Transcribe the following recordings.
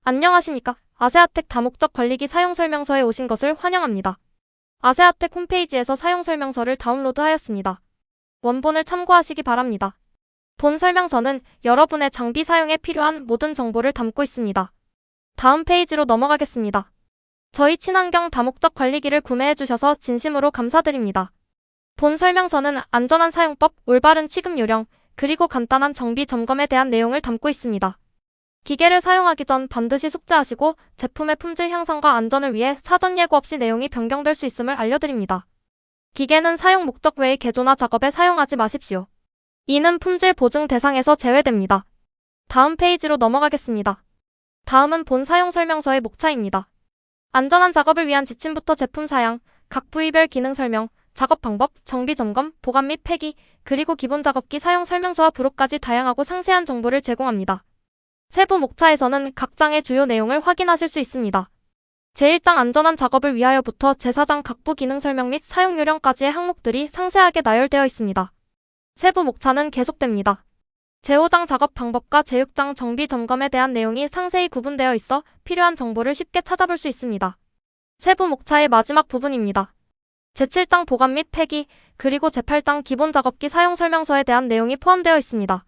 안녕하십니까. 아세아텍 다목적 관리기 사용설명서에 오신 것을 환영합니다. 아세아텍 홈페이지에서 사용설명서를 다운로드하였습니다. 원본을 참고하시기 바랍니다. 본 설명서는 여러분의 장비 사용에 필요한 모든 정보를 담고 있습니다. 다음 페이지로 넘어가겠습니다. 저희 친환경 다목적 관리기를 구매해주셔서 진심으로 감사드립니다. 본 설명서는 안전한 사용법, 올바른 취급 요령, 그리고 간단한 정비 점검에 대한 내용을 담고 있습니다. 기계를 사용하기 전 반드시 숙지하시고 제품의 품질 향상과 안전을 위해 사전 예고 없이 내용이 변경될 수 있음을 알려드립니다. 기계는 사용 목적 외의 개조나 작업에 사용하지 마십시오. 이는 품질 보증 대상에서 제외됩니다. 다음 페이지로 넘어가겠습니다. 다음은 본 사용 설명서의 목차입니다. 안전한 작업을 위한 지침부터 제품 사양, 각 부위별 기능 설명, 작업 방법, 정비 점검, 보관 및 폐기, 그리고 기본 작업기 사용 설명서와 부록까지 다양하고 상세한 정보를 제공합니다. 세부 목차에서는 각 장의 주요 내용을 확인하실 수 있습니다. 제1장 안전한 작업을 위하여부터 제4장 각부 기능 설명 및 사용 요령까지의 항목들이 상세하게 나열되어 있습니다. 세부 목차는 계속됩니다. 제5장 작업 방법과 제6장 정비 점검에 대한 내용이 상세히 구분되어 있어 필요한 정보를 쉽게 찾아볼 수 있습니다. 세부 목차의 마지막 부분입니다. 제7장 보관 및 폐기, 그리고 제8장 기본 작업기 사용 설명서에 대한 내용이 포함되어 있습니다.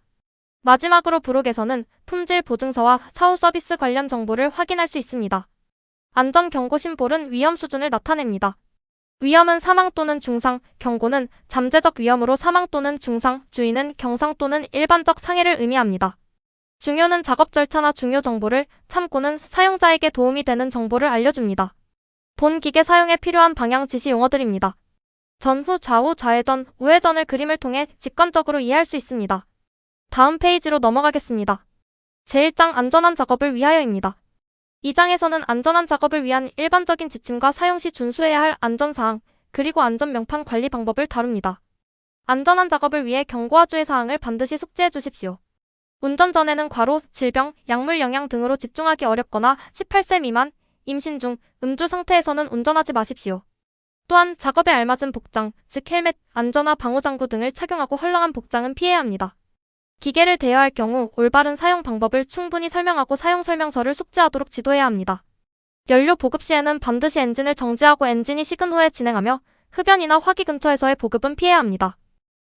마지막으로 부록에서는 품질 보증서와 사후 서비스 관련 정보를 확인할 수 있습니다. 안전 경고 심볼은 위험 수준을 나타냅니다. 위험은 사망 또는 중상, 경고는 잠재적 위험으로 사망 또는 중상, 주의는 경상 또는 일반적 상해를 의미합니다. 중요는 작업 절차나 중요 정보를, 참고는 사용자에게 도움이 되는 정보를 알려줍니다. 본 기계 사용에 필요한 방향 지시 용어들입니다. 전후, 좌우, 좌회전, 우회전을 그림을 통해 직관적으로 이해할 수 있습니다. 다음 페이지로 넘어가겠습니다. 제1장 안전한 작업을 위하여입니다. 이 장에서는 안전한 작업을 위한 일반적인 지침과 사용 시 준수해야 할 안전사항, 그리고 안전명판 관리 방법을 다룹니다. 안전한 작업을 위해 경고와 주의사항을 반드시 숙지해 주십시오. 운전 전에는 과로, 질병, 약물 영향 등으로 집중하기 어렵거나 18세 미만, 임신 중, 음주 상태에서는 운전하지 마십시오. 또한 작업에 알맞은 복장, 즉 헬멧, 안전화 방호장구 등을 착용하고 헐렁한 복장은 피해야 합니다. 기계를 대여할 경우 올바른 사용 방법을 충분히 설명하고 사용 설명서를 숙지하도록 지도해야 합니다. 연료 보급 시에는 반드시 엔진을 정지하고 엔진이 식은 후에 진행하며 흡연이나 화기 근처에서의 보급은 피해야 합니다.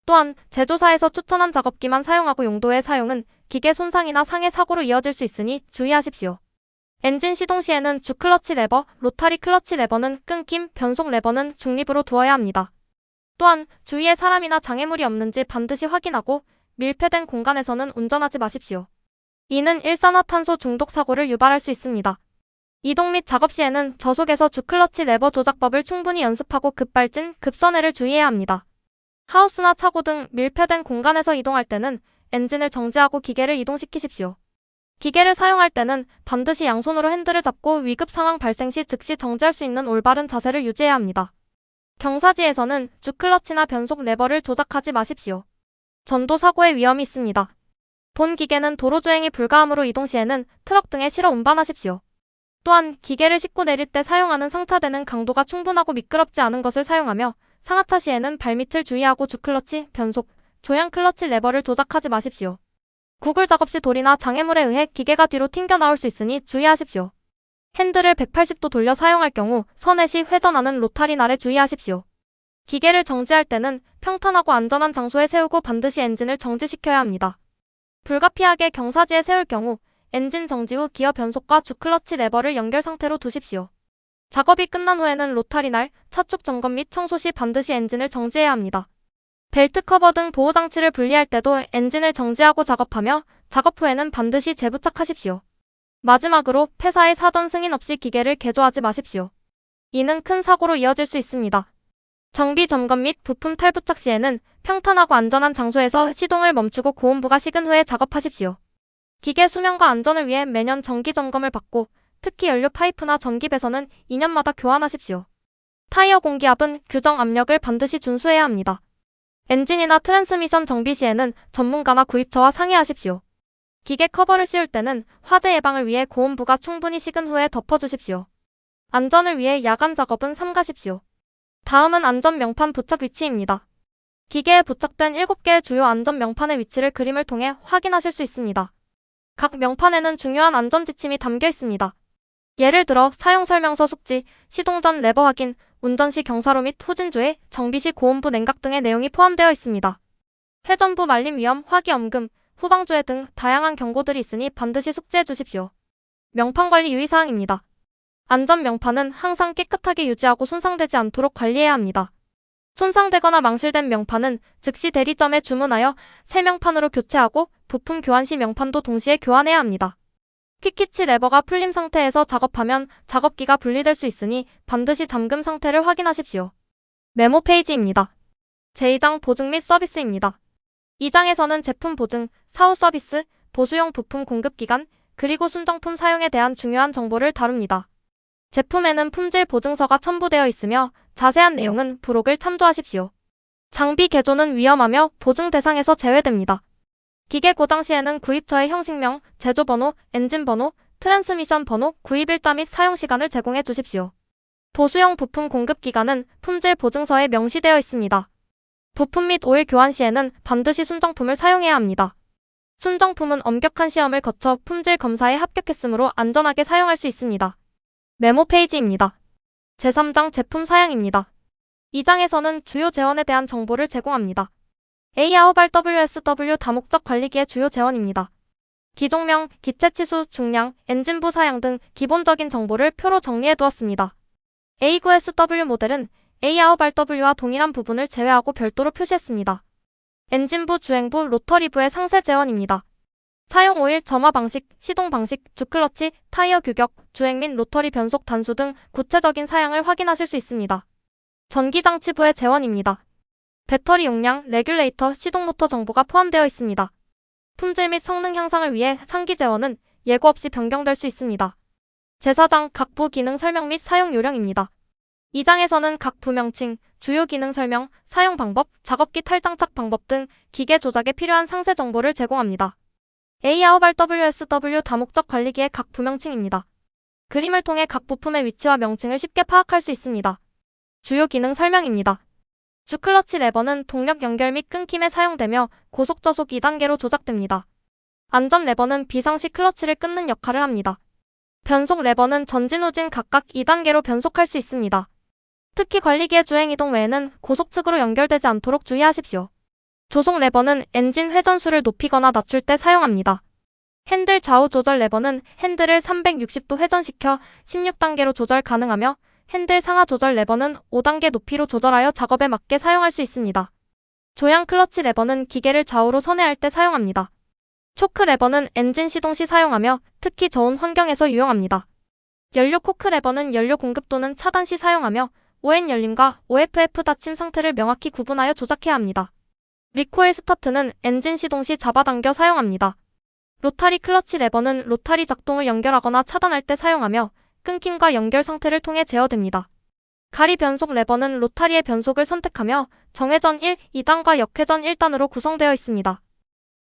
또한 제조사에서 추천한 작업기만 사용하고 용도의 사용은 기계 손상이나 상해 사고로 이어질 수 있으니 주의하십시오. 엔진 시동 시에는 주 클러치 레버, 로타리 클러치 레버는 끊김, 변속 레버는 중립으로 두어야 합니다. 또한 주위에 사람이나 장애물이 없는지 반드시 확인하고 밀폐된 공간에서는 운전하지 마십시오. 이는 일산화탄소 중독 사고를 유발할 수 있습니다. 이동 및 작업 시에는 저속에서 주클러치 레버 조작법을 충분히 연습하고 급발진, 급선회를 주의해야 합니다. 하우스나 차고 등 밀폐된 공간에서 이동할 때는 엔진을 정지하고 기계를 이동시키십시오. 기계를 사용할 때는 반드시 양손으로 핸들을 잡고 위급 상황 발생 시 즉시 정지할 수 있는 올바른 자세를 유지해야 합니다. 경사지에서는 주클러치나 변속 레버를 조작하지 마십시오. 전도 사고의 위험이 있습니다. 본 기계는 도로주행이 불가하므로 이동 시에는 트럭 등에 실어 운반하십시오. 또한 기계를 싣고 내릴 때 사용하는 상차대는 강도가 충분하고 미끄럽지 않은 것을 사용하며 상하차 시에는 발밑을 주의하고 주클러치, 변속, 조향 클러치 레버를 조작하지 마십시오. 구글 작업 시 돌이나 장애물에 의해 기계가 뒤로 튕겨 나올 수 있으니 주의하십시오. 핸들을 180도 돌려 사용할 경우 선회 시 회전하는 로타리 날에 주의하십시오. 기계를 정지할 때는 평탄하고 안전한 장소에 세우고 반드시 엔진을 정지시켜야 합니다. 불가피하게 경사지에 세울 경우 엔진 정지 후 기어 변속과 주클러치 레버를 연결 상태로 두십시오. 작업이 끝난 후에는 로타리 날, 차축 점검 및 청소 시 반드시 엔진을 정지해야 합니다. 벨트 커버 등 보호장치를 분리할 때도 엔진을 정지하고 작업하며 작업 후에는 반드시 재부착하십시오. 마지막으로 폐사의 사전 승인 없이 기계를 개조하지 마십시오. 이는 큰 사고로 이어질 수 있습니다. 정비 점검 및 부품 탈부착 시에는 평탄하고 안전한 장소에서 시동을 멈추고 고온부가 식은 후에 작업하십시오. 기계 수명과 안전을 위해 매년 정기 점검을 받고 특히 연료 파이프나 전기 배선은 2년마다 교환하십시오. 타이어 공기압은 규정 압력을 반드시 준수해야 합니다. 엔진이나 트랜스미션 정비 시에는 전문가나 구입처와 상의하십시오. 기계 커버를 씌울 때는 화재 예방을 위해 고온부가 충분히 식은 후에 덮어주십시오. 안전을 위해 야간 작업은 삼가십시오. 다음은 안전명판 부착 위치입니다. 기계에 부착된 7개의 주요 안전명판의 위치를 그림을 통해 확인하실 수 있습니다. 각 명판에는 중요한 안전 지침이 담겨 있습니다. 예를 들어 사용설명서 숙지, 시동 전 레버 확인, 운전 시 경사로 및 후진조회, 정비 시 고온부 냉각 등의 내용이 포함되어 있습니다. 회전부 말림 위험, 화기 엄금, 후방조회 등 다양한 경고들이 있으니 반드시 숙지해 주십시오. 명판 관리 유의사항입니다. 안전 명판은 항상 깨끗하게 유지하고 손상되지 않도록 관리해야 합니다. 손상되거나 망실된 명판은 즉시 대리점에 주문하여 새 명판으로 교체하고 부품 교환 시 명판도 동시에 교환해야 합니다. 퀵키치 레버가 풀림 상태에서 작업하면 작업기가 분리될 수 있으니 반드시 잠금 상태를 확인하십시오. 메모 페이지입니다. 제2장 보증 및 서비스입니다. 이 장에서는 제품 보증, 사후 서비스, 보수용 부품 공급 기간, 그리고 순정품 사용에 대한 중요한 정보를 다룹니다. 제품에는 품질 보증서가 첨부되어 있으며 자세한 내용은 부록을 참조하십시오. 장비 개조는 위험하며 보증 대상에서 제외됩니다. 기계 고장 시에는 구입처의 형식명, 제조번호, 엔진번호, 트랜스미션 번호, 구입일자 및 사용시간을 제공해 주십시오. 보수용 부품 공급 기간은 품질 보증서에 명시되어 있습니다. 부품 및 오일 교환 시에는 반드시 순정품을 사용해야 합니다. 순정품은 엄격한 시험을 거쳐 품질 검사에 합격했으므로 안전하게 사용할 수 있습니다. 메모 페이지입니다. 제3장 제품 사양입니다. 이 장에서는 주요 재원에 대한 정보를 제공합니다. A아웃발 WSW 다목적 관리기의 주요 재원입니다. 기종명, 기체치수, 중량, 엔진부 사양 등 기본적인 정보를 표로 정리해 두었습니다. A9SW 모델은 A아웃발 W와 동일한 부분을 제외하고 별도로 표시했습니다. 엔진부, 주행부, 로터리부의 상세 재원입니다. 사용 오일, 점화 방식, 시동 방식, 주클러치, 타이어 규격, 주행 및 로터리 변속 단수 등 구체적인 사양을 확인하실 수 있습니다. 전기장치부의 재원입니다. 배터리 용량, 레귤레이터, 시동 모터 정보가 포함되어 있습니다. 품질 및 성능 향상을 위해 상기 재원은 예고 없이 변경될 수 있습니다. 제4장 각 부 기능 설명 및 사용 요령입니다. 이 장에서는 각 부 명칭, 주요 기능 설명, 사용 방법, 작업기 탈장착 방법 등 기계 조작에 필요한 상세 정보를 제공합니다. A아웃발 WSW 다목적 관리기의 각 부명칭입니다. 그림을 통해 각 부품의 위치와 명칭을 쉽게 파악할 수 있습니다. 주요 기능 설명입니다. 주클러치 레버는 동력 연결 및 끊김에 사용되며 고속 저속 2단계로 조작됩니다. 안전 레버는 비상시 클러치를 끊는 역할을 합니다. 변속 레버는 전진 후진 각각 2단계로 변속할 수 있습니다. 특히 관리기의 주행 이동 외에는 고속측으로 연결되지 않도록 주의하십시오. 조속 레버는 엔진 회전수를 높이거나 낮출 때 사용합니다. 핸들 좌우 조절 레버는 핸들을 360도 회전시켜 16단계로 조절 가능하며 핸들 상하 조절 레버는 5단계 높이로 조절하여 작업에 맞게 사용할 수 있습니다. 조향 클러치 레버는 기계를 좌우로 선회할 때 사용합니다. 초크 레버는 엔진 시동 시 사용하며 특히 저온 환경에서 유용합니다. 연료 코크 레버는 연료 공급 또는 차단 시 사용하며 ON 열림과 OFF 닫힘 상태를 명확히 구분하여 조작해야 합니다. 리코일 스타트는 엔진 시동 시 잡아당겨 사용합니다. 로타리 클러치 레버는 로타리 작동을 연결하거나 차단할 때 사용하며 끊김과 연결 상태를 통해 제어됩니다. 가리 변속 레버는 로타리의 변속을 선택하며 정회전 1, 2단과 역회전 1단으로 구성되어 있습니다.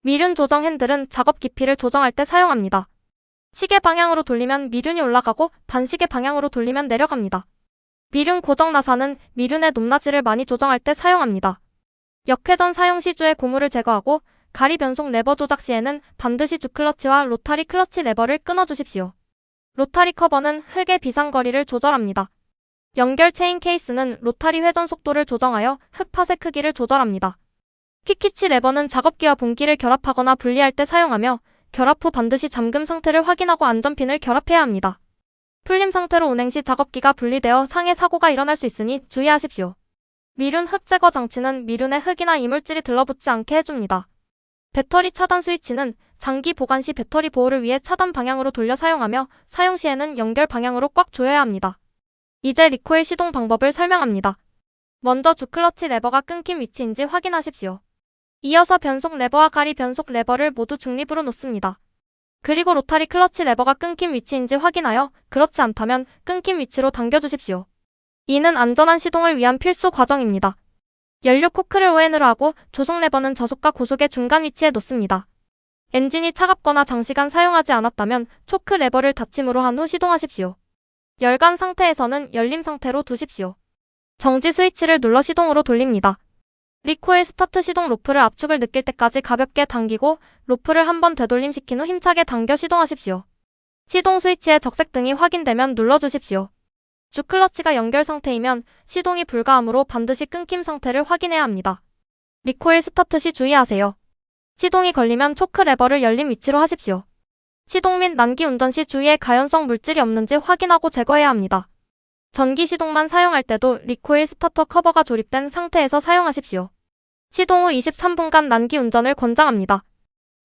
미륜 조정 핸들은 작업 깊이를 조정할 때 사용합니다. 시계 방향으로 돌리면 미륜이 올라가고 반시계 방향으로 돌리면 내려갑니다. 미륜 고정 나사는 미륜의 높낮이를 많이 조정할 때 사용합니다. 역회전 사용 시 주의 고무를 제거하고 가리 변속 레버 조작 시에는 반드시 주클러치와 로타리 클러치 레버를 끊어주십시오. 로타리 커버는 흙의 비상거리를 조절합니다. 연결 체인 케이스는 로타리 회전 속도를 조정하여 흙팟의 크기를 조절합니다. 퀵키치 레버는 작업기와 분기를 결합하거나 분리할 때 사용하며 결합 후 반드시 잠금 상태를 확인하고 안전핀을 결합해야 합니다. 풀림 상태로 운행 시 작업기가 분리되어 상해 사고가 일어날 수 있으니 주의하십시오. 미륜 흙 제거 장치는 미륜에 흙이나 이물질이 들러붙지 않게 해줍니다. 배터리 차단 스위치는 장기 보관 시 배터리 보호를 위해 차단 방향으로 돌려 사용하며 사용 시에는 연결 방향으로 꽉 조여야 합니다. 이제 리코일 시동 방법을 설명합니다. 먼저 주클러치 레버가 끊긴 위치인지 확인하십시오. 이어서 변속 레버와 가리 변속 레버를 모두 중립으로 놓습니다. 그리고 로타리 클러치 레버가 끊긴 위치인지 확인하여 그렇지 않다면 끊긴 위치로 당겨주십시오. 이는 안전한 시동을 위한 필수 과정입니다. 연료 코크를 ON으로 하고 조속 레버는 저속과 고속의 중간 위치에 놓습니다. 엔진이 차갑거나 장시간 사용하지 않았다면 초크 레버를 닫힘으로 한 후 시동하십시오. 열간 상태에서는 열림 상태로 두십시오. 정지 스위치를 눌러 시동으로 돌립니다. 리코일 스타트 시동 로프를 압축을 느낄 때까지 가볍게 당기고 로프를 한번 되돌림시킨 후 힘차게 당겨 시동하십시오. 시동 스위치의 적색등이 확인되면 눌러주십시오. 주 클러치가 연결 상태이면 시동이 불가하므로 반드시 끊김 상태를 확인해야 합니다. 리코일 스타트 시 주의하세요. 시동이 걸리면 초크 레버를 열린 위치로 하십시오. 시동 및 난기 운전 시 주위에 가연성 물질이 없는지 확인하고 제거해야 합니다. 전기 시동만 사용할 때도 리코일 스타터 커버가 조립된 상태에서 사용하십시오. 시동 후 23분간 난기 운전을 권장합니다.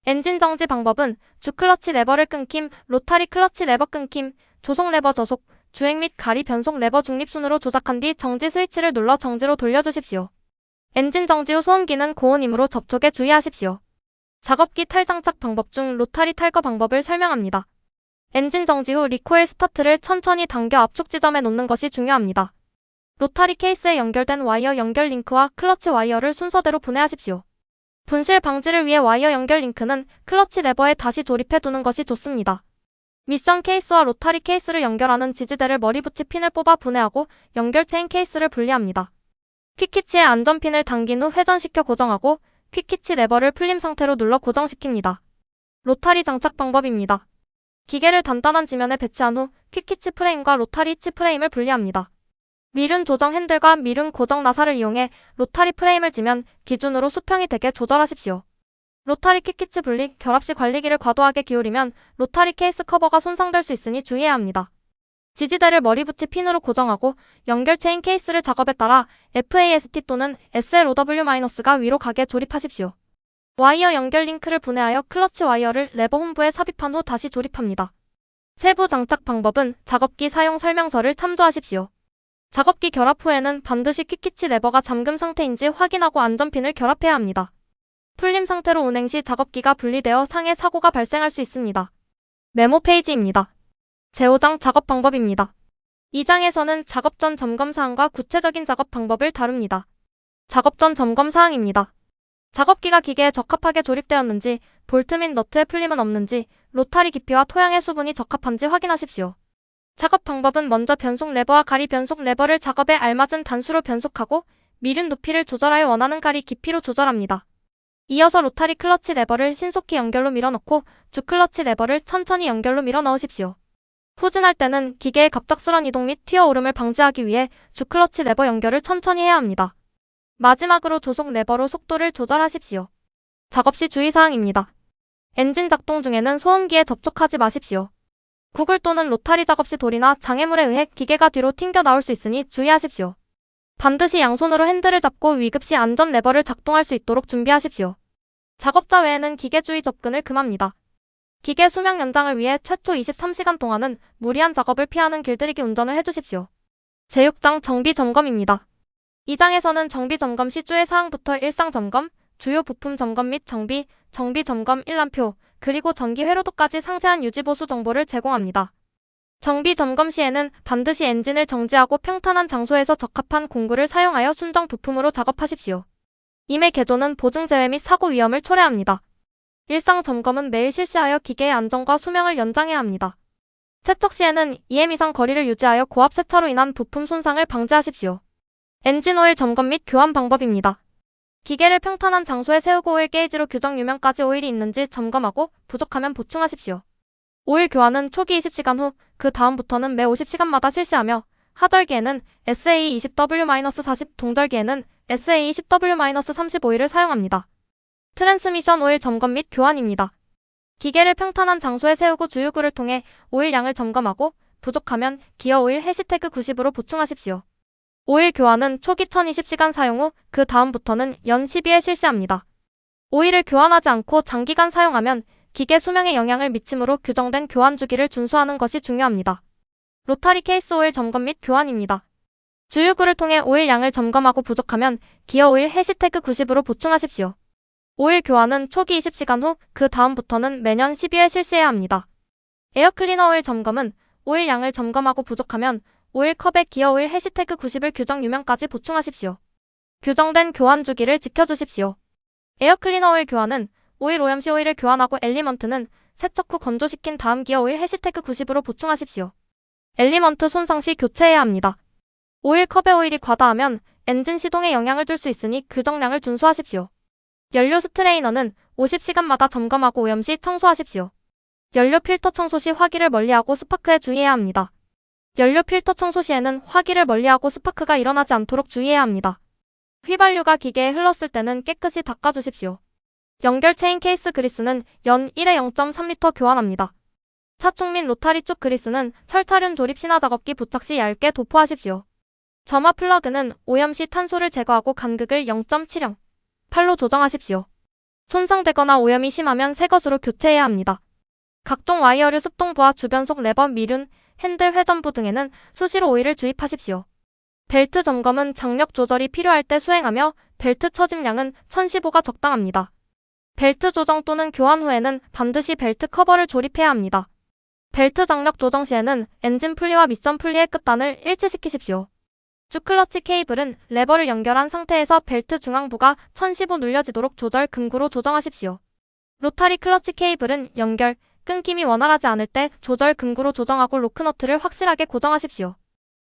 엔진 정지 방법은 주 클러치 레버를 끊김, 로타리 클러치 레버 끊김, 조속 레버 저속, 주행 및 가리 변속 레버 중립순으로 조작한 뒤 정지 스위치를 눌러 정지로 돌려주십시오. 엔진 정지 후 소음기는 고온이므로 접촉에 주의하십시오. 작업기 탈장착 방법 중 로타리 탈거 방법을 설명합니다. 엔진 정지 후 리코일 스타트를 천천히 당겨 압축 지점에 놓는 것이 중요합니다. 로타리 케이스에 연결된 와이어 연결 링크와 클러치 와이어를 순서대로 분해하십시오. 분실 방지를 위해 와이어 연결 링크는 클러치 레버에 다시 조립해 두는 것이 좋습니다. 미션 케이스와 로타리 케이스를 연결하는 지지대를 머리붙이 핀을 뽑아 분해하고 연결 체인 케이스를 분리합니다. 퀵키치의 안전핀을 당긴 후 회전시켜 고정하고 퀵키치 레버를 풀림 상태로 눌러 고정시킵니다. 로타리 장착 방법입니다. 기계를 단단한 지면에 배치한 후 퀵키치 프레임과 로타리 히치 프레임을 분리합니다. 미륜 조정 핸들과 미륜 고정 나사를 이용해 로타리 프레임을 지면 기준으로 수평이 되게 조절하십시오. 로타리 퀵키치 분리, 결합 시 관리기를 과도하게 기울이면 로타리 케이스 커버가 손상될 수 있으니 주의해야 합니다. 지지대를 머리붙이 핀으로 고정하고 연결 체인 케이스를 작업에 따라 FAST 또는 SLOW-가 위로 가게 조립하십시오. 와이어 연결 링크를 분해하여 클러치 와이어를 레버 홈부에 삽입한 후 다시 조립합니다. 세부 장착 방법은 작업기 사용 설명서를 참조하십시오. 작업기 결합 후에는 반드시 퀵키치 레버가 잠금 상태인지 확인하고 안전핀을 결합해야 합니다. 풀림 상태로 운행 시 작업기가 분리되어 상해 사고가 발생할 수 있습니다. 메모 페이지입니다. 제오장 작업 방법입니다. 이 장에서는 작업 전 점검 사항과 구체적인 작업 방법을 다룹니다. 작업 전 점검 사항입니다. 작업기가 기계에 적합하게 조립되었는지, 볼트 및 너트에 풀림은 없는지, 로타리 깊이와 토양의 수분이 적합한지 확인하십시오. 작업 방법은 먼저 변속 레버와 가리 변속 레버를 작업에 알맞은 단수로 변속하고 미륜 높이를 조절하여 원하는 가리 깊이로 조절합니다. 이어서 로타리 클러치 레버를 신속히 연결로 밀어넣고 주 클러치 레버를 천천히 연결로 밀어 넣으십시오. 후진할 때는 기계의 갑작스런 이동 및 튀어오름을 방지하기 위해 주 클러치 레버 연결을 천천히 해야 합니다. 마지막으로 조속 레버로 속도를 조절하십시오. 작업 시 주의사항입니다. 엔진 작동 중에는 소음기에 접촉하지 마십시오. 구글 또는 로타리 작업 시 돌이나 장애물에 의해 기계가 뒤로 튕겨 나올 수 있으니 주의하십시오. 반드시 양손으로 핸들을 잡고 위급시 안전 레버를 작동할 수 있도록 준비하십시오. 작업자 외에는 기계 주의 접근을 금합니다. 기계 수명 연장을 위해 최초 23시간 동안은 무리한 작업을 피하는 길들이기 운전을 해주십시오. 제6장 정비 점검입니다. 이 장에서는 정비 점검 시 주의 사항부터 일상 점검, 주요 부품 점검 및 정비 점검 일람표, 그리고 전기 회로도까지 상세한 유지보수 정보를 제공합니다. 정비 점검 시에는 반드시 엔진을 정지하고 평탄한 장소에서 적합한 공구를 사용하여 순정 부품으로 작업하십시오. 임의 개조는 보증 재해 및 사고 위험을 초래합니다. 일상 점검은 매일 실시하여 기계의 안전과 수명을 연장해야 합니다. 세척 시에는 2m 이상 거리를 유지하여 고압 세차로 인한 부품 손상을 방지하십시오. 엔진 오일 점검 및 교환 방법입니다. 기계를 평탄한 장소에 세우고 오일 게이지로 규정 유명까지 오일이 있는지 점검하고 부족하면 보충하십시오. 오일 교환은 초기 20시간 후, 그 다음부터는 매 50시간마다 실시하며 하절기에는 SA20W-40, 동절기에는 SA10W-30 오일을 사용합니다. 트랜스미션 오일 점검 및 교환입니다. 기계를 평탄한 장소에 세우고 주유구를 통해 오일 양을 점검하고 부족하면 기어 오일 해시태그 90으로 보충하십시오. 오일 교환은 초기 1020시간 사용 후 그 다음부터는 연 12회 실시합니다. 오일을 교환하지 않고 장기간 사용하면 기계 수명에 영향을 미치므로 규정된 교환 주기를 준수하는 것이 중요합니다. 로타리 케이스 오일 점검 및 교환입니다. 주유구를 통해 오일 양을 점검하고 부족하면 기어 오일 해시태그 90으로 보충하십시오. 오일 교환은 초기 20시간 후 그 다음부터는 매년 12회 실시해야 합니다. 에어클리너 오일 점검은 오일 양을 점검하고 부족하면 오일컵에 기어 오일 해시태그 90을 규정 유명까지 보충하십시오. 규정된 교환 주기를 지켜주십시오. 에어클리너 오일 교환은 오일 오염 시 오일을 교환하고 엘리먼트는 세척 후 건조시킨 다음 기어 오일 해시태그 90으로 보충하십시오. 엘리먼트 손상 시 교체해야 합니다. 오일컵에 오일이 과다하면 엔진 시동에 영향을 줄 수 있으니 규정량을 준수하십시오. 연료 스트레이너는 50시간마다 점검하고 오염 시 청소하십시오. 연료 필터 청소 시 화기를 멀리하고 스파크에 주의해야 합니다. 연료 필터 청소 시에는 화기를 멀리하고 스파크가 일어나지 않도록 주의해야 합니다. 휘발유가 기계에 흘렀을 때는 깨끗이 닦아주십시오. 연결 체인 케이스 그리스는 연 1회 0.3L 교환합니다. 차축 및 로타리 쭉 그리스는 철차륜 조립 신화 작업기 부착 시 얇게 도포하십시오. 점화 플러그는 오염 시 탄소를 제거하고 간극을 0.70, 8로 조정하십시오. 손상되거나 오염이 심하면 새 것으로 교체해야 합니다. 각종 와이어류 습동부와 주변속 레버 미륜, 핸들 회전부 등에는 수시로 오일을 주입하십시오. 벨트 점검은 장력 조절이 필요할 때 수행하며 벨트 처짐량은 1015가 적당합니다. 벨트 조정 또는 교환 후에는 반드시 벨트 커버를 조립해야 합니다. 벨트 장력 조정 시에는 엔진 풀리와 미션 풀리의 끝단을 일치시키십시오. 주클러치 케이블은 레버를 연결한 상태에서 벨트 중앙부가 1015 눌려지도록 조절 금구로 조정하십시오. 로타리 클러치 케이블은 연결, 끊김이 원활하지 않을 때 조절 금구로 조정하고 로크너트를 확실하게 고정하십시오.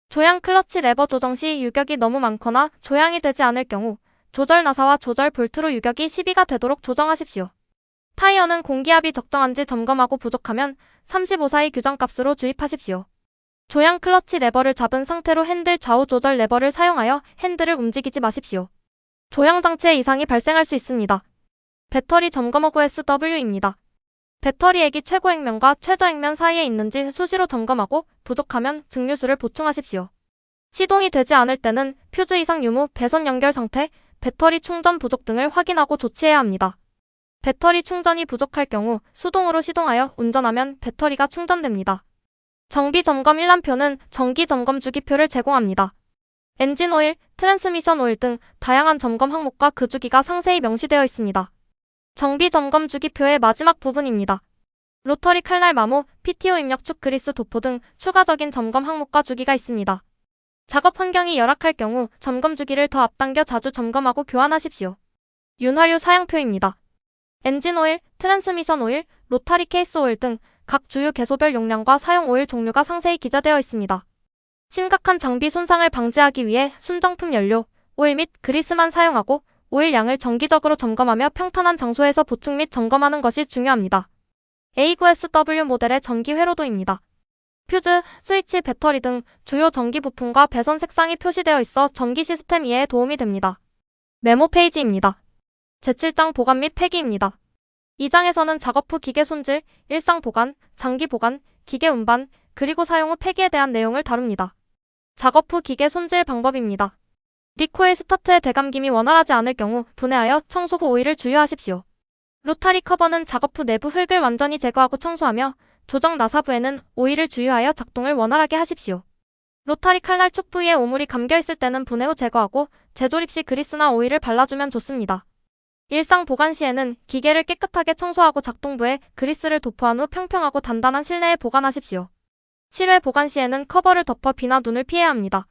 조향 클러치 레버 조정 시 유격이 너무 많거나 조향이 되지 않을 경우 조절 나사와 조절 볼트로 유격이 12가 되도록 조정하십시오. 타이어는 공기압이 적정한지 점검하고 부족하면 35 사이 규정값으로 주입하십시오. 조향 클러치 레버를 잡은 상태로 핸들 좌우 조절 레버를 사용하여 핸들을 움직이지 마십시오. 조향 장치에 이상이 발생할 수 있습니다. 배터리 점검 허구 SW입니다. 배터리 액이 최고 액면과 최저 액면 사이에 있는지 수시로 점검하고 부족하면 증류수를 보충하십시오. 시동이 되지 않을 때는 퓨즈 이상 유무, 배선 연결 상태, 배터리 충전 부족 등을 확인하고 조치해야 합니다. 배터리 충전이 부족할 경우 수동으로 시동하여 운전하면 배터리가 충전됩니다. 정비 점검 일람표는 정기 점검 주기표를 제공합니다. 엔진 오일, 트랜스미션 오일 등 다양한 점검 항목과 그 주기가 상세히 명시되어 있습니다. 정비 점검 주기표의 마지막 부분입니다. 로터리 칼날 마모, PTO 입력 축 그리스 도포 등 추가적인 점검 항목과 주기가 있습니다. 작업 환경이 열악할 경우 점검 주기를 더 앞당겨 자주 점검하고 교환하십시오. 윤활유 사양표입니다. 엔진 오일, 트랜스미션 오일, 로타리 케이스 오일 등 각 주유 개소별 용량과 사용 오일 종류가 상세히 기재되어 있습니다. 심각한 장비 손상을 방지하기 위해 순정품 연료, 오일 및 그리스만 사용하고 오일 양을 정기적으로 점검하며 평탄한 장소에서 보충 및 점검하는 것이 중요합니다. A9SW 모델의 전기 회로도입니다. 퓨즈, 스위치, 배터리 등 주요 전기 부품과 배선 색상이 표시되어 있어 전기 시스템 이해에 도움이 됩니다. 메모 페이지입니다. 제7장 보관 및 폐기입니다. 이 장에서는 작업 후 기계 손질, 일상 보관, 장기 보관, 기계 운반, 그리고 사용 후 폐기에 대한 내용을 다룹니다. 작업 후 기계 손질 방법입니다. 리코일 스타트의 대감김이 원활하지 않을 경우 분해하여 청소 후 오일을 주유하십시오. 로타리 커버는 작업 후 내부 흙을 완전히 제거하고 청소하며 조정 나사부에는 오일을 주유하여 작동을 원활하게 하십시오. 로타리 칼날 축 부위에 오물이 감겨있을 때는 분해 후 제거하고 재조립 시 그리스나 오일을 발라주면 좋습니다. 일상 보관 시에는 기계를 깨끗하게 청소하고 작동부에 그리스를 도포한 후 평평하고 단단한 실내에 보관하십시오. 실외 보관 시에는 커버를 덮어 비나 눈을 피해야 합니다.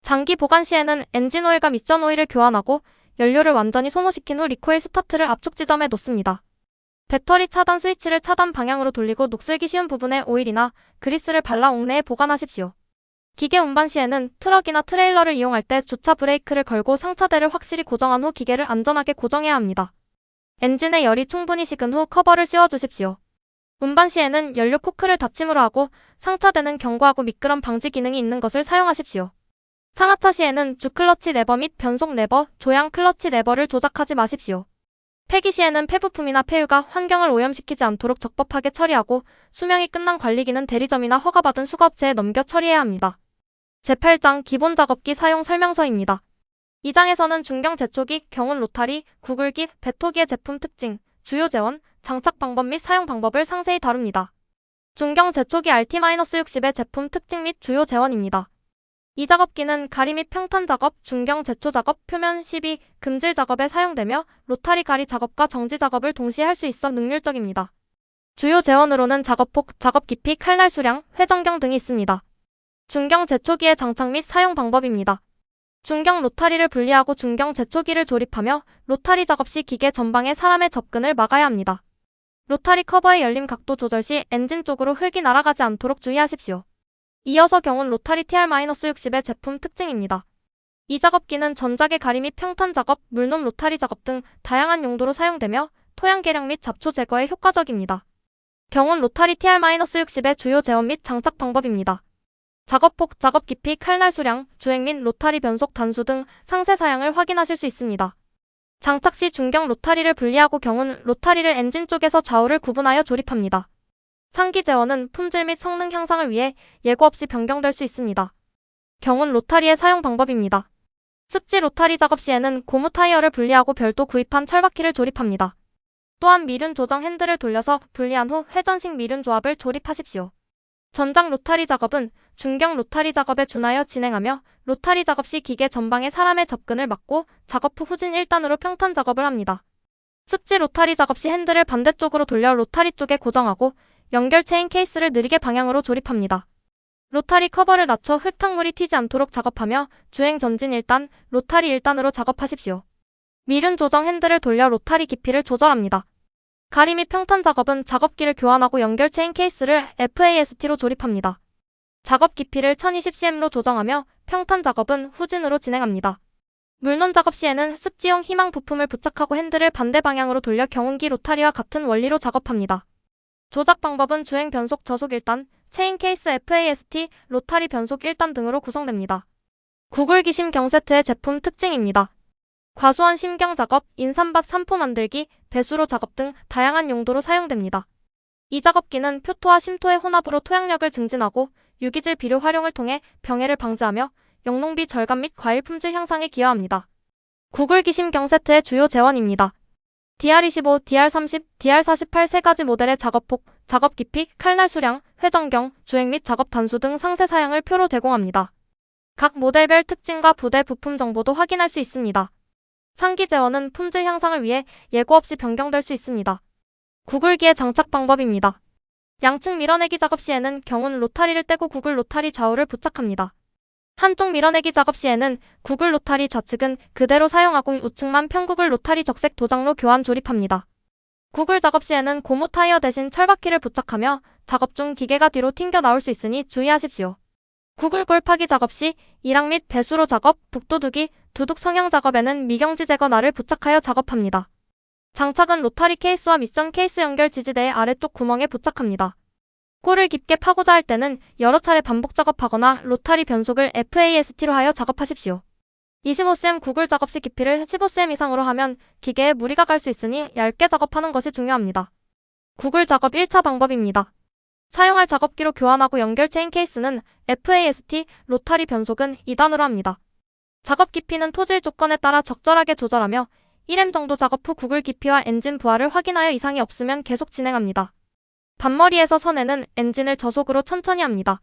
장기 보관 시에는 엔진 오일과 미션 오일을 교환하고 연료를 완전히 소모시킨 후 리코일 스타트를 압축 지점에 놓습니다. 배터리 차단 스위치를 차단 방향으로 돌리고 녹슬기 쉬운 부분에 오일이나 그리스를 발라 옥내에 보관하십시오. 기계 운반 시에는 트럭이나 트레일러를 이용할 때 주차 브레이크를 걸고 상차대를 확실히 고정한 후 기계를 안전하게 고정해야 합니다. 엔진에 열이 충분히 식은 후 커버를 씌워주십시오. 운반 시에는 연료 코크를 닫힘으로 하고 상차대는 경고하고 미끄럼 방지 기능이 있는 것을 사용하십시오. 상하차 시에는 주클러치 레버 및 변속 레버, 조향 클러치 레버를 조작하지 마십시오. 폐기 시에는 폐부품이나 폐유가 환경을 오염시키지 않도록 적법하게 처리하고 수명이 끝난 관리기는 대리점이나 허가받은 수거업체에 넘겨 처리해야 합니다. 제8장 기본 작업기 사용 설명서입니다. 이 장에서는 중경 제초기, 경운 로타리, 구글기, 배토기의 제품 특징, 주요 재원, 장착 방법 및 사용 방법을 상세히 다룹니다. 중경 제초기 RT-60의 제품 특징 및 주요 재원입니다. 이 작업기는 가리 및 평탄 작업, 중경 제초 작업, 표면 시비, 금질 작업에 사용되며 로타리 가리 작업과 정지 작업을 동시에 할 수 있어 능률적입니다. 주요 재원으로는 작업폭, 작업 깊이, 칼날 수량, 회전경 등이 있습니다. 중경 제초기의 장착 및 사용 방법입니다. 중경 로타리를 분리하고 중경 제초기를 조립하며 로타리 작업 시 기계 전방에 사람의 접근을 막아야 합니다. 로타리 커버의 열림 각도 조절 시 엔진 쪽으로 흙이 날아가지 않도록 주의하십시오. 이어서 경운 로타리 TR-60의 제품 특징입니다. 이 작업기는 전자계 가리 및 평탄 작업, 물놈 로타리 작업 등 다양한 용도로 사용되며 토양 개량 및 잡초 제거에 효과적입니다. 경운 로타리 TR-60의 주요 제원 및 장착 방법입니다. 작업폭, 작업 깊이, 칼날 수량, 주행 및 로타리 변속 단수 등 상세 사양을 확인하실 수 있습니다. 장착 시 중경 로타리를 분리하고 경운 로타리를 엔진 쪽에서 좌우를 구분하여 조립합니다. 상기 제원은 품질 및 성능 향상을 위해 예고 없이 변경될 수 있습니다. 경운 로타리의 사용 방법입니다. 습지 로타리 작업 시에는 고무 타이어를 분리하고 별도 구입한 철바퀴를 조립합니다. 또한 미륜 조정 핸들을 돌려서 분리한 후 회전식 미륜 조합을 조립하십시오. 전장 로타리 작업은 중경 로타리 작업에 준하여 진행하며 로타리 작업 시 기계 전방에 사람의 접근을 막고 작업 후 후진 1단으로 평탄 작업을 합니다. 습지 로타리 작업 시 핸들을 반대쪽으로 돌려 로타리 쪽에 고정하고 연결 체인 케이스를 느리게 방향으로 조립합니다. 로타리 커버를 낮춰 흙탕물이 튀지 않도록 작업하며 주행 전진 1단, 로타리 1단으로 작업하십시오. 미륜 조정 핸들을 돌려 로타리 깊이를 조절합니다. 가리 및 평탄 작업은 작업기를 교환하고 연결 체인 케이스를 FAST로 조립합니다. 작업 깊이를 1020cm로 조정하며 평탄 작업은 후진으로 진행합니다. 물론 작업 시에는 습지용 희망 부품을 부착하고 핸들을 반대 방향으로 돌려 경운기 로타리와 같은 원리로 작업합니다. 조작 방법은 주행 변속 저속 1단, 체인 케이스 FAST, 로타리 변속 1단 등으로 구성됩니다. 구글기 심경 세트의 제품 특징입니다. 과수원 심경 작업, 인삼밭 산포 만들기, 배수로 작업 등 다양한 용도로 사용됩니다. 이 작업기는 표토와 심토의 혼합으로 토양력을 증진하고 유기질 비료 활용을 통해 병해를 방지하며 영농비 절감 및 과일 품질 향상에 기여합니다. 구글기 심경 세트의 주요 제원입니다. DR25, DR30, DR48 세 가지 모델의 작업폭, 작업 깊이, 칼날 수량, 회전경, 주행 및 작업 단수 등 상세 사양을 표로 제공합니다. 각 모델별 특징과 부대 부품 정보도 확인할 수 있습니다. 상기 제원은 품질 향상을 위해 예고 없이 변경될 수 있습니다. 구글기의 장착 방법입니다. 양측 밀어내기 작업 시에는 경운 로타리를 떼고 구글 로타리 좌우를 부착합니다. 한쪽 밀어내기 작업 시에는 구글 로타리 좌측은 그대로 사용하고 우측만 평구글 로타리 적색 도장로 교환 조립합니다. 구글 작업 시에는 고무 타이어 대신 철바퀴를 부착하며 작업 중 기계가 뒤로 튕겨 나올 수 있으니 주의하십시오. 구글 골파기 작업 시 이락 및 배수로 작업, 북도둑이, 두둑 성형 작업에는 미경지 제거 날을 부착하여 작업합니다. 장착은 로타리 케이스와 미션 케이스 연결 지지대의 아래쪽 구멍에 부착합니다. 꼴을 깊게 파고자 할 때는 여러 차례 반복 작업하거나 로타리 변속을 FAST로 하여 작업하십시오. 25cm 구글 작업 시 깊이를 15cm 이상으로 하면 기계에 무리가 갈 수 있으니 얇게 작업하는 것이 중요합니다. 구글 작업 1차 방법입니다. 사용할 작업기로 교환하고 연결 체인 케이스는 FAST, 로타리 변속은 2단으로 합니다. 작업 깊이는 토질 조건에 따라 적절하게 조절하며 1m 정도 작업 후 구글 깊이와 엔진 부하를 확인하여 이상이 없으면 계속 진행합니다. 반머리에서 선에는 엔진을 저속으로 천천히 합니다.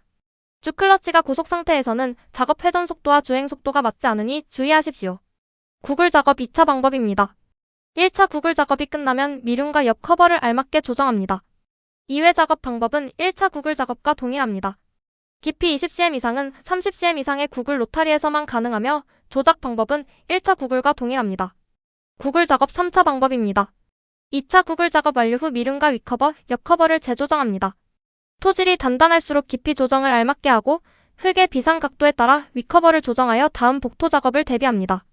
주클러치가 고속 상태에서는 작업 회전 속도와 주행 속도가 맞지 않으니 주의하십시오. 구글 작업 2차 방법입니다. 1차 구글 작업이 끝나면 미륜과 옆 커버를 알맞게 조정합니다. 2회 작업 방법은 1차 구글 작업과 동일합니다. 깊이 20cm 이상은 30cm 이상의 구글 로타리에서만 가능하며 조작 방법은 1차 구글과 동일합니다. 구글 작업 3차 방법입니다. 2차 구글 작업 완료 후 미륜과 윗커버, 옆커버를 재조정합니다. 토질이 단단할수록 깊이 조정을 알맞게 하고 흙의 비상 각도에 따라 윗커버를 조정하여 다음 복토 작업을 대비합니다.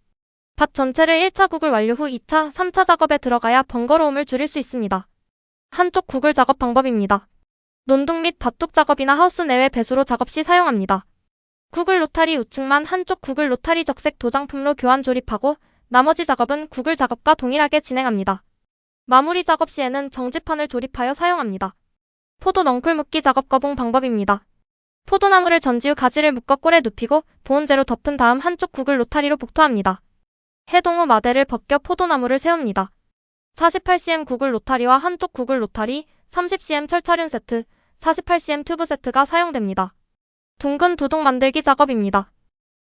밭 전체를 1차 구글 완료 후 2차, 3차 작업에 들어가야 번거로움을 줄일 수 있습니다. 한쪽 구글 작업 방법입니다. 논둑 및 밭둑 작업이나 하우스 내외 배수로 작업 시 사용합니다. 구글 로타리 우측만 한쪽 구글 로타리 적색 도장품로 교환 조립하고 나머지 작업은 구글 작업과 동일하게 진행합니다. 마무리 작업 시에는 정지판을 조립하여 사용합니다. 포도 넝쿨 묶기 작업 거봉 방법입니다. 포도나무를 전지 후 가지를 묶어 꼴에 눕히고 보온재로 덮은 다음 한쪽 구글 로타리로 복토합니다. 해동 후 마대를 벗겨 포도나무를 세웁니다. 48cm 구글 로타리와 한쪽 구글 로타리, 30cm 철차륜 세트, 48cm 튜브 세트가 사용됩니다. 둥근 두둑 만들기 작업입니다.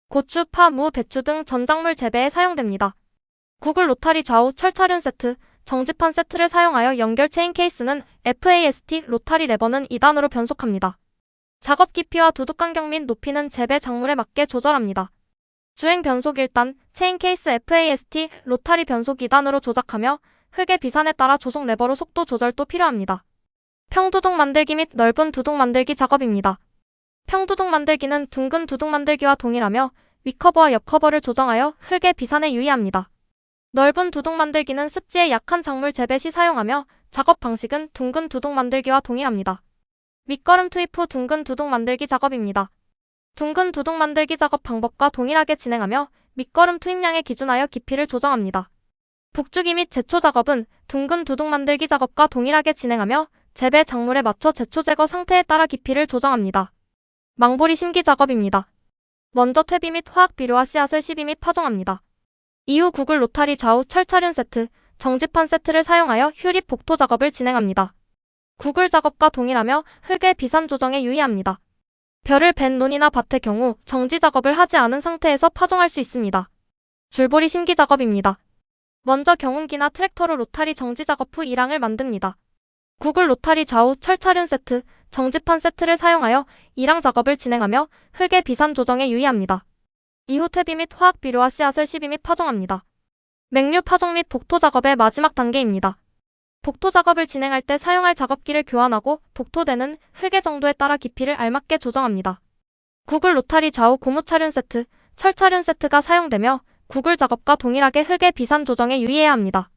고추, 파, 무, 배추 등 전작물 재배에 사용됩니다. 구글 로타리 좌우 철차륜 세트, 정지판 세트를 사용하여 연결 체인 케이스는 FAST, 로타리 레버는 2단으로 변속합니다. 작업 깊이와 두둑 간격 및 높이는 재배 작물에 맞게 조절합니다. 주행 변속 1단, 체인 케이스 FAST, 로타리 변속 2단으로 조작하며 흙의 비산에 따라 조속 레버로 속도 조절도 필요합니다. 평두둑 만들기 및 넓은 두둑 만들기 작업입니다. 평두둑 만들기는 둥근 두둑 만들기와 동일하며 윗커버와 옆커버를 조정하여 흙의 비산에 유의합니다. 넓은 두둑 만들기는 습지에 약한 작물 재배 시 사용하며 작업 방식은 둥근 두둑 만들기와 동일합니다. 밑거름 투입 후 둥근 두둑 만들기 작업입니다. 둥근 두둑 만들기 작업 방법과 동일하게 진행하며 밑거름 투입량에 기준하여 깊이를 조정합니다. 북주기 및 제초 작업은 둥근 두둑 만들기 작업과 동일하게 진행하며 재배 작물에 맞춰 제초 제거 상태에 따라 깊이를 조정합니다. 망보리 심기 작업입니다. 먼저 퇴비 및 화학 비료와 씨앗을 시비 및 파종합니다. 이후 구글 로타리 좌우 철차륜 세트, 정지판 세트를 사용하여 휴립 복토 작업을 진행합니다. 구글 작업과 동일하며 흙의 비산 조정에 유의합니다. 벼를 벤 논이나 밭의 경우 정지 작업을 하지 않은 상태에서 파종할 수 있습니다. 줄보리 심기 작업입니다. 먼저 경운기나 트랙터로 로타리 정지 작업 후 이랑을 만듭니다. 구글 로타리 좌우 철차륜 세트, 정지판 세트를 사용하여 이랑 작업을 진행하며 흙의 비산 조정에 유의합니다. 이후 퇴비 및 화학 비료와 씨앗을 시비 및 파종합니다. 맹류 파종 및 복토 작업의 마지막 단계입니다. 복토 작업을 진행할 때 사용할 작업기를 교환하고 복토되는 흙의 정도에 따라 깊이를 알맞게 조정합니다. 구글 로타리 좌우 고무차륜 세트, 철차륜 세트가 사용되며 구글 작업과 동일하게 흙의 비산 조정에 유의해야 합니다.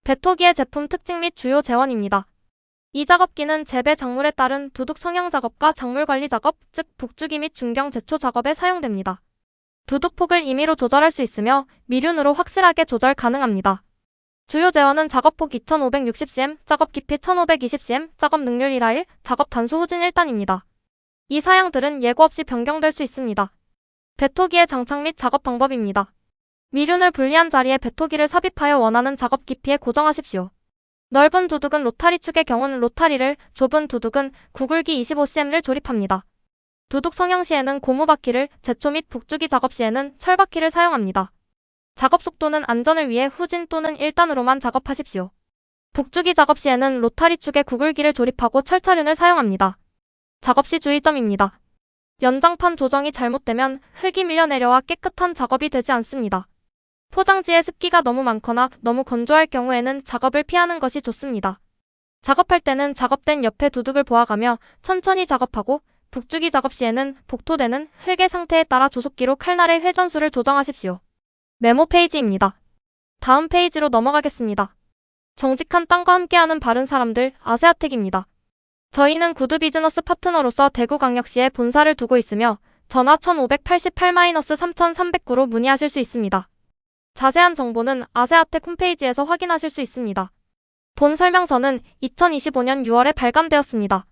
배토기의 제품 특징 및 주요 재원입니다. 이 작업기는 재배 작물에 따른 두둑 성형 작업과 작물 관리 작업, 즉 북주기 및 중경 제초 작업에 사용됩니다. 두둑 폭을 임의로 조절할 수 있으며 미륜으로 확실하게 조절 가능합니다. 주요 재원은 작업폭 2560cm, 작업 깊이 1520cm, 작업 능률 1하1, 작업 단수 후진 1단입니다. 이 사양들은 예고 없이 변경될 수 있습니다. 배토기의 장착 및 작업 방법입니다. 미륜을 분리한 자리에 배토기를 삽입하여 원하는 작업 깊이에 고정하십시오. 넓은 두둑은 로타리 축의 경우는 로타리를, 좁은 두둑은 구글기 25cm를 조립합니다. 두둑 성형 시에는 고무바퀴를, 제초 및 북주기 작업 시에는 철바퀴를 사용합니다. 작업 속도는 안전을 위해 후진 또는 1단으로만 작업하십시오. 북주기 작업 시에는 로타리 축에 구글기를 조립하고 철차륜을 사용합니다. 작업 시 주의점입니다. 연장판 조정이 잘못되면 흙이 밀려내려와 깨끗한 작업이 되지 않습니다. 포장지에 습기가 너무 많거나 너무 건조할 경우에는 작업을 피하는 것이 좋습니다. 작업할 때는 작업된 옆에 두둑을 보아가며 천천히 작업하고 북주기 작업 시에는 복토되는 흙의 상태에 따라 조속기로 칼날의 회전수를 조정하십시오. 메모 페이지입니다. 다음 페이지로 넘어가겠습니다. 정직한 땅과 함께하는 바른 사람들, 아세아텍입니다. 저희는 구두 비즈너스 파트너로서 대구광역시에 본사를 두고 있으며 전화 1588-3309로 문의하실 수 있습니다. 자세한 정보는 아세아텍 홈페이지에서 확인하실 수 있습니다. 본 설명서는 2025년 6월에 발간되었습니다.